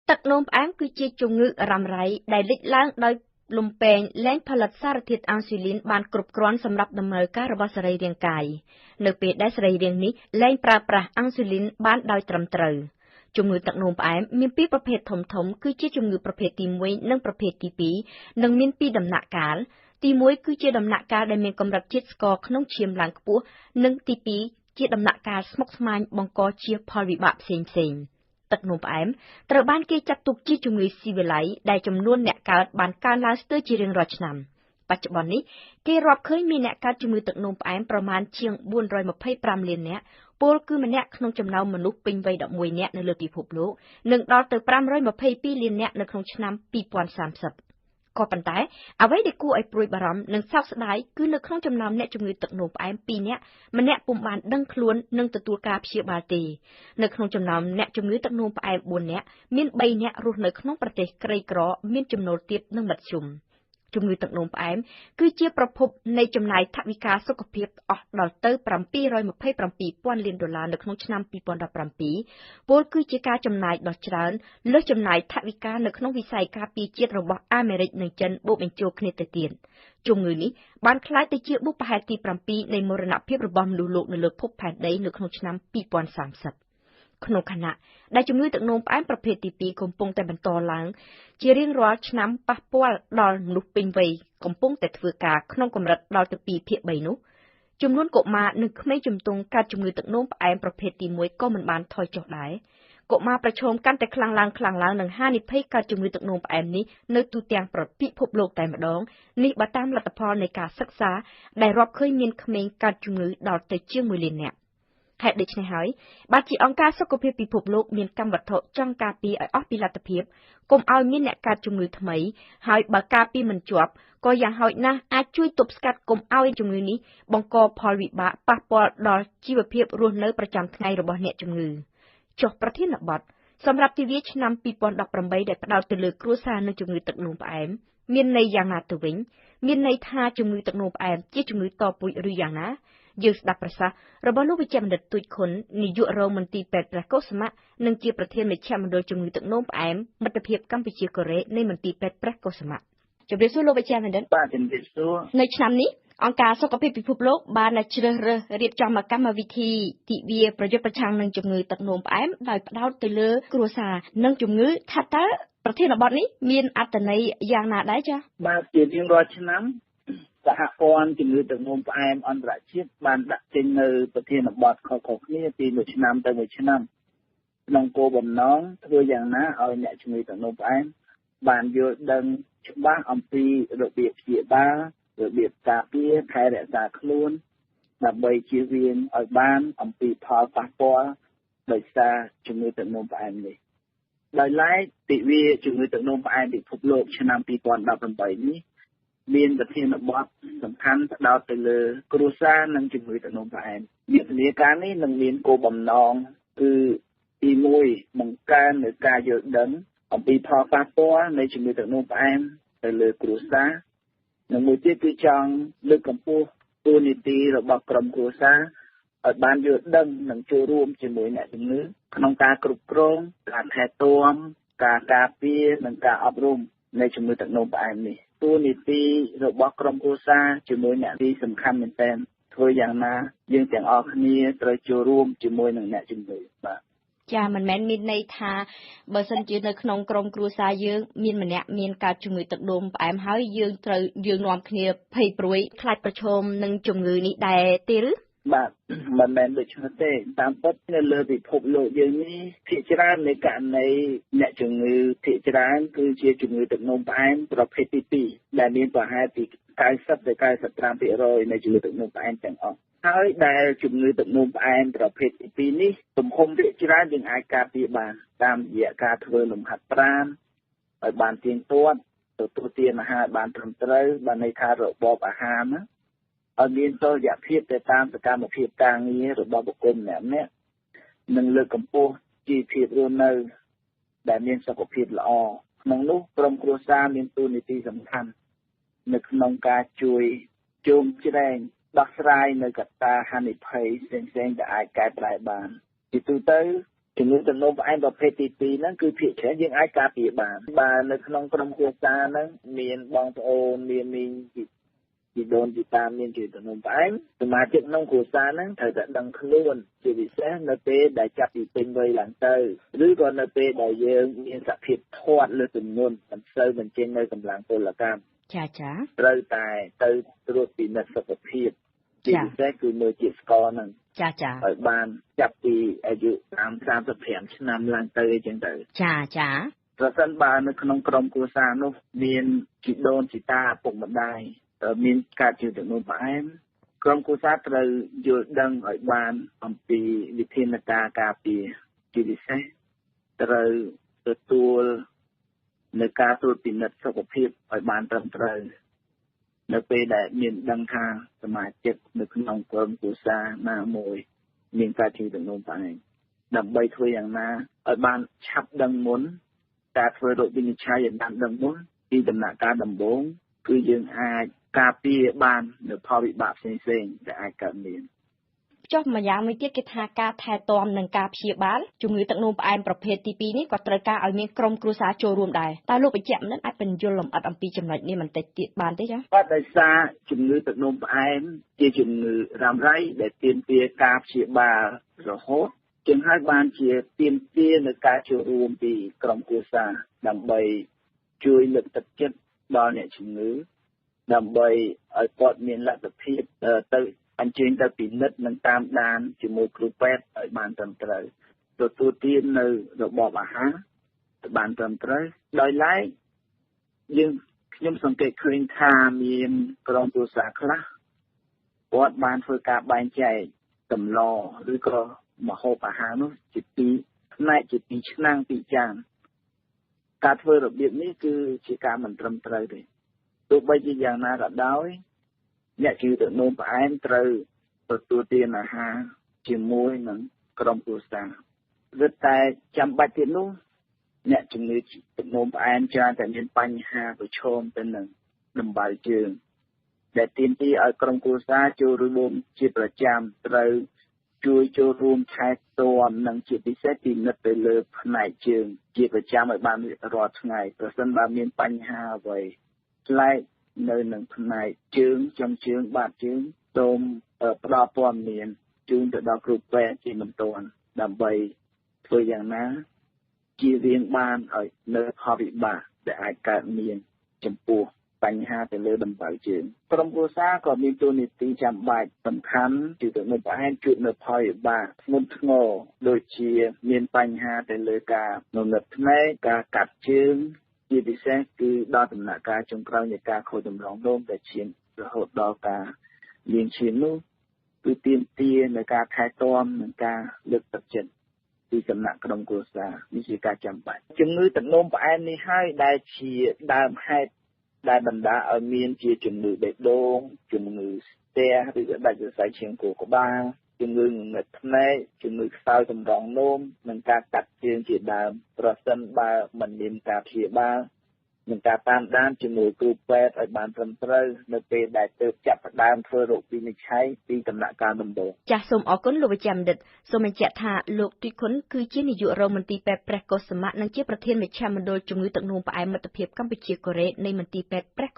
ទឹកនោមផ្អែមគឺជាជំងឺរ៉ាំរ៉ៃដែលលេចឡើងដោយលំពែងលែងផលិតសារធាតុអាំងស៊ូលីនបានគ្រប់គ្រាន់សម្រាប់តម្រូវការរបស់សរីរាង្គកាយនៅពេលដែលសរីរាង្គនេះលែងប្រើប្រាស់អាំងស៊ូលីនបានដោយត្រឹមត្រូវជំងឺទឹកនោមផ្អែមមានពីរប្រភេទធំៗគឺជាជំងឺប្រភេទទី1និងប្រភេទទី2និងមានពីរដំណាក់កាលទី1គឺជាដំណាក់កាលដែលមានកម្រិតជាតិស្ករក្នុងឈាមឡើងខ្ពស់និងទី2ជាដំណាក់កាលស្មុគស្មាញបង្កជាផលវិបាកផ្សេងៗទឹកនោមផ្អែមត្រូវបានគេចាត់ទុកជាជំងឺស៊ីវិល័យដែលចំនួនអ្នកកើតបានកើនឡើងស្ទើរជារៀងរាល់ឆ្នាំបច្ចុប្បន្ននេះគេរាប់ឃើញមានអ្នកកើតជំងឺទឹកនោមផ្អែមប្រមាណជាង425លាននាក់ពលគឺម្នាក់ក្នុងចំណោមមនុស្សពេញវ័យ11នាក់នៅលើពិភពលោកនិងដល់ទៅ522លាននាក់នៅក្នុងឆ្នាំ2030ក៏ប៉ុន្តែអ្វីដែលគួរឲ្យព្រួយបារម្ភនិងសោកស្ដាយគឺនៅក្នុងចំណោមអ្នកជំងឺទឹកនោមផ្អែម2នាក់ម្នាក់ពុំបានដឹងខ្លួននិងទទួលការព្យាបាលទេនៅក្នុងចំណោមអ្នកជំងឺទឹកនោមផ្អែម4នាក់មាន3នាក់រស់នៅក្នុងប្រទេសក្រីក្រមានចំណូលទាបនិងមធ្យមជំងឺទឹកនោមផ្អែមគឺជាប្រភពនៃចំណាយថវិកាសុខភាពអស់ដល់ទៅ$727,000 លាននៅក្នុងឆ្នាំ2017ពលគឺជាការចំណាយដ៏ច្រើនលើសចំណាយថវិកានៅក្នុងវិស័យការពារជាតិរបស់អាមេរិកនិងចិនបូកបញ្ចូលគ្នាទៅទៀតជំងឺនេះបានក្លាយទៅជាបុព្វហេតុទី7នៃមរណភាពរបស់មនុស្សលោកនៅលើភពផែនដីនៅក្នុងឆ្នាំ2030ក្នុងខណៈដែលជំងឺទឹកនោមផ្អែមប្រភេទទី2កំពុងតែបន្តឡើងជារៀងរាល់ឆ្នាំប៉ះពាល់ដល់មនុស្សពេញវ័យកំពុងតែធ្វើការក្នុងកម្រិតដល់ទៅ2/3នោះចំនួនកុមារនិងក្មេងជំទង់កើតជំងឺទឹកនោមផ្អែមប្រភេទទី1ក៏មិនបានថយចុះដែរកុមារប្រឈមកាន់តែខ្លាំងឡើងនឹងហានិភ័យកើតជំងឺទឹកនោមផ្អែមនេះនៅទូទាំងពិភពលោកតែម្ដងនេះបើតាមលទ្ធផលនៃការសិក្សាដែលរាប់ឃើញមានក្មេងកើតជំងឺដល់ទៅជាង1លាននាក់ហេតុដូច្នេះហើយបាទជាអង្គការសុខភាពពិភពលោកមានកម្មវត្ថុចង់ការពារឲ្យអស់ពីលទ្ធភាពកុំឲ្យមានអ្នកកើតជំងឺថ្មីហើយបើការពារមិនជាប់ក៏យ៉ាងហោចណាស់អាចជួយទប់ស្កាត់កុំឲ្យជំងឺនេះបង្កផលវិបាកប៉ះពាល់ដល់ជីវភាពរស់នៅប្រចាំថ្ងៃរបស់អ្នកជំងឺចុះប្រធានបទសម្រាប់ទិវាឆ្នាំ2018ដែលផ្ដោតទៅលើគ្រួសារនិងជំងឺទឹកនោមផ្អែមមានន័យយ៉ាងណាទៅវិញមានន័យថាជំងឺទឹកនោមផ្អែមជាជំងឺតពូជឬយ៉ាងណាយើងស្ដាប់ប្រសាសន៍របស់លោកវិជ្ជបណ្ឌិតទូចខុននាយករងមន្ទីរពេទ្យព្រះកុសុមៈនិងជាប្រធានមជ្ឈមណ្ឌលជំងឺទឹកនោមផ្អែមមិត្តភាពកម្ពុជាកូរ៉េនៃមន្ទីរពេទ្យព្រះកុសុមៈជម្រាបសួរលោកវិជ្ជបណ្ឌិតបាទជំរាបសួរនៅឆ្នាំនេះអង្គការសុខភាពពិភពលោកបានជ្រើសរើសរៀបចំកម្មវិធីទិវាប្រយុទ្ធប្រឆាំងនឹងជំងឺទឹកនោមផ្អែមដោយផ្ដោតទៅលើគ្រួសារនិងជំងឺថាតើប្រធានបទនេះមានអត្ថន័យយ៉ាងណាដែរចា៎បាទជារៀងរាល់ឆ្នាំសហព័ន្ធជំងឺទឹកនោមផ្អែមអន្តរជាតិបានដាក់ចេញនៅប្រធានបទខុសៗគ្នាពីមួយឆ្នាំទៅមួយឆ្នាំក្នុងគោលបំណងធ្វើយ៉ាងណាឲ្យអ្នកជំងឺទឹកនោមផ្អែមបានយល់ដឹងច្បាស់អំពីរបៀបព្យាបាលរបៀបការពារថែរក្សាខ្លួនដើម្បីជៀសវាងឲ្យបានអំពីផលប៉ះពាល់ដោយសារជំងឺទឹកនោមផ្អែមនេះដោយឡែកទិវាជំងឺទឹកនោមផ្អែមពិភពលោកឆ្នាំ2018នេះមានប្រធានបទសំខាន់ផ្ដោតទៅលើគ្រួសារនិងជំងឺទឹកនោមផ្អែមយុទ្ធនាការនេះនឹងមានគោលបំណងគឺទី1បង្កើននូវការយល់ដឹងអំពីផលប៉ះពាល់នៃជំងឺទឹកនោមផ្អែមទៅលើគ្រួសារនិងមួយទៀតគឺចង់លើកកម្ពស់តួនាទីរបស់ក្រុមគ្រួសារឲ្យបានយល់ដឹងនិងចូលរួមជាមួយអ្នកជំងឺក្នុងការគ្រប់គ្រងការថែទាំការការពារនិងការអប់រំនៃជំងឺទឹកនោមផ្អែមនេះតួនាទីរបស់ក្រុមគ្រួសារជាមួយអ្នកទីសំខាន់មែនទែនធ្វើយ៉ាងណាយើងទាំងអស់គ្នាត្រូវចូលរួមជាមួយនឹងអ្នកជំងឺបាទចាមិនមែនមានន័យថាបើសិនជានៅក្នុងក្រុមគ្រួសារយើងមានម្នាក់មានកើតជំងឺទឹកនោមផ្អែមហើយយើងនាំគ្នាភ័យព្រួយខ្លាចប្រឈមនឹងជំងឺនេះដែរទេឬបាទមិនមែនដូច្នោះទេតាមពិតនៅលើពិភពលោកយើងនេះភាគច្រើននៃករណីអ្នកជំងឺភាគច្រើនគឺជាជំងឺទឹកនោមផ្អែមប្រភេទទី2ដែលមានប្រហែលពី90ទៅ95%នៃជំងឺទឹកនោមផ្អែមទាំងអស់ហើយដែលជំងឺទឹកនោមផ្អែមប្រភេទទី2នេះទំហំភាគច្រើនយើងអាចការពារបានតាមរយៈការធ្វើលំហាត់ប្រាណឲ្យបានទៀងទាត់ទទួលទានអាហារបានត្រឹមត្រូវបានន័យថារបបអាហារណាឲ្យមានតុល្យភាពទៅតាមសកម្មភាពការងាររបស់បុគ្គលម្នាក់ៗនិងលើកកម្ពស់ជីវភាពរស់នៅដែលមានសុខភាពល្អក្នុងនោះក្រុមគ្រួសារមានតួនាទីសំខាន់នៅក្នុងការជួយជុំជ្រែងដោះស្រាយនៅកត្តាហានិភ័យផ្សេងៗដែលអាចកែប្រែបានជាទូទៅ ជំងឺទឹកនោមផ្អែមប្រភេទទី2ហ្នឹងគឺភាគច្រើនយើងអាចការពារបានបើនៅក្នុងក្រុមគ្រួសារហ្នឹងមានបងប្អូនមានមីងជីដូនជីតាមានជំងឺទឹកនោមផ្អែមសមាជិកក្នុងគ្រួសារហ្នឹងត្រូវតែដឹងខ្លួនជាពិសេសនៅពេលដែលចាប់ពីពេញវ័យឡើងទៅឬក៏នៅពេលដែលយើងមានសភាពធាត់លើទម្ងន់មិនសូវបញ្ចេញនៅកម្លាំងពលកម្មចាត្រូវតែទៅត្រួតពិនិត្យសុខភាពជាពិសេសគឺមើលជាតិស្ករហ្នឹងចាឲ្យបានចាប់ពីអាយុ35ឆ្នាំឡើងទៅអីចឹងទៅចាប្រសិនបើនៅក្នុងក្រុមគ្រួសារនោះមានជីដូនជីតាឪពុកម្ដាយមានការជំងឺទឹកនោមផ្អែមក្រុមគ្រួសារត្រូវយល់ដឹងឲ្យបានអំពីវិធានការការពារជាពិសេសត្រូវទទួលនៅការត្រួតពិនិត្យសុខភាពឲ្យបានត្រឹមត្រូវនៅពេលដែលមានដឹងថាសមាជិកនៅក្នុងក្រុមគ្រួសារណាមួយមានការជំងឺទឹកនោមផ្អែមដើម្បីធ្វើយ៉ាងណាឲ្យបានឆាប់ដឹងមុនការធ្វើរោគវិនិច្ឆ័យឲ្យបានដឹងមុនពីដំណាក់កាលដំបូងគឺយើងអាចការពារបាននៅផលវិបាកផ្សេងៗដែលអាចកើតមានចុះម្យ៉ាងមួយទៀតគេថាការថែទាំនិងការព្យាបាលជំងឺទឹកនោមផ្អែមប្រភេទទី2នេះក៏ត្រូវការឲ្យមានក្រុមគ្រួសារចូលរួមដែរតើលោកបញ្ជាក់មិនអាចបញ្យល់លម្អិតអំពីចំណុចនេះបន្តិចទៀតបានទេចា៎បាទដោយសារជំងឺទឹកនោមផ្អែមជាជំងឺរ៉ាំរ៉ៃដែលទាមទារការព្យាបាលរហូតจึงឲ្យបានជាទាមទារនៅការចូលរួមពីក្រុមគ្រួសារដើម្បីជួយលើកទឹកចិត្តដល់អ្នកជំងឺដើម្បីឲ្យគាត់មានលទ្ធភាពទៅអញ្ជើញទៅពិនិត្យនិងតាមដានជាមួយគ្រូពេទ្យឲ្យបានត្រឹមត្រូវទទួលទាននៅរបបអាហារឲ្យបានត្រឹមត្រូវដោយឡែកខ្ញុំសង្កេតឃើញថាមានក្រុមគ្រួសារខ្លះគាត់បានធ្វើការបែងចែកសម្លឬក៏ម្ហូបអាហារនោះជាពីរផ្នែកជាពីរឆ្នាំងពីរចានការធ្វើរបៀបនេះគឺជាការមិនត្រឹមត្រូវទេទោះបីជាយ៉ាងណាក៏ដោយអ្នកជំងឺទឹកនោមផ្អែមត្រូវទទួលទានអាហារជាមួយនឹងក្រុមគ្រួសាររឹតតែចាំបាច់ទៀតនោះអ្នកជំងឺទឹកនោមផ្អែមច្រើនតែមានបញ្ហាប្រឈមទៅនឹងដំបៅជើងដែលទាមទារឲ្យក្រុមគ្រួសារចូលរួមជាប្រចាំត្រូវជួយចូលរួមថែទាំនិងជាពិសេសពិនិត្យទៅលើផ្នែកជើងជាប្រចាំឲ្យបានរាល់ថ្ងៃប្រសិនបើមានបញ្ហាអ្វីឆ្លែកនៅនឹងផ្នែកជើងចំជើងបាតជើងសូមផ្ដល់ព័ត៌មានជូនទៅដល់គ្រូពេទ្យជាបន្ទាន់ដើម្បីធ្វើយ៉ាងណាជៀសវាងបានឲ្យនៅផលវិបាកដែលអាចកើតមានចំពោះបញ្ហាទៅលើដំបៅជើងក្រុមគ្រួសារក៏មានតួនាទីចាំបាច់សំខាន់ជាទៅនឹងផ្អែមជួបនៅផលវិបាកធ្ងន់ធ្ងរដូចជាមានបញ្ហាទៅលើការងងឹតភ្នែកការកាត់ជើងជាពិសេសគឺដល់ដំណាក់កាលចុងក្រោយនៃការខូចតម្រងនោមដែលឈាមរហូតដល់ការលាងឈាមនោះគឺទាមទារនៅការថែទាំនិងការលើកទឹកចិត្តពីសំណាក់ក្រុមគ្រួសារនេះជាការចាំបាច់ជំងឺទឹកនោមផ្អែមនេះហើយដែលជាដើមហេតុដែលបណ្ដាលឲ្យមានជាជំងឺបេះដូងជំងឺស្ទះឬក៏ដាច់សរសៃឈាមខួរក្បាលជំងឺងងឹតភ្នែកជំងឺខ្សោយតម្រងនោមនិងការកាត់ជើងជាដើមប្រសិនបើមិនមានការព្យាបាលនិងការតាមដានជាមួយគ្រូពេទ្យឲ្យបានត្រឹមត្រូវនៅពេលដែលទើបចាប់ផ្ដើមធ្វើរោគវិនិច្ឆ័យពីដំណាក់កាលដំបូងចាសសូមអរគុណលោកវិជ្ជបណ្ឌិតសូមបញ្ជាក់ថាលោកទីខុនគឺជានាយករងមន្ទីរពេទ្យព្រះកុសុមៈនិងជាប្រធានមជ្ឈមណ្ឌលជំងឺទឹកនោមផ្អែមមិត្តភាពកម្ពុជាកូរ៉េនៃមន្ទីរពេទ្យព្រះ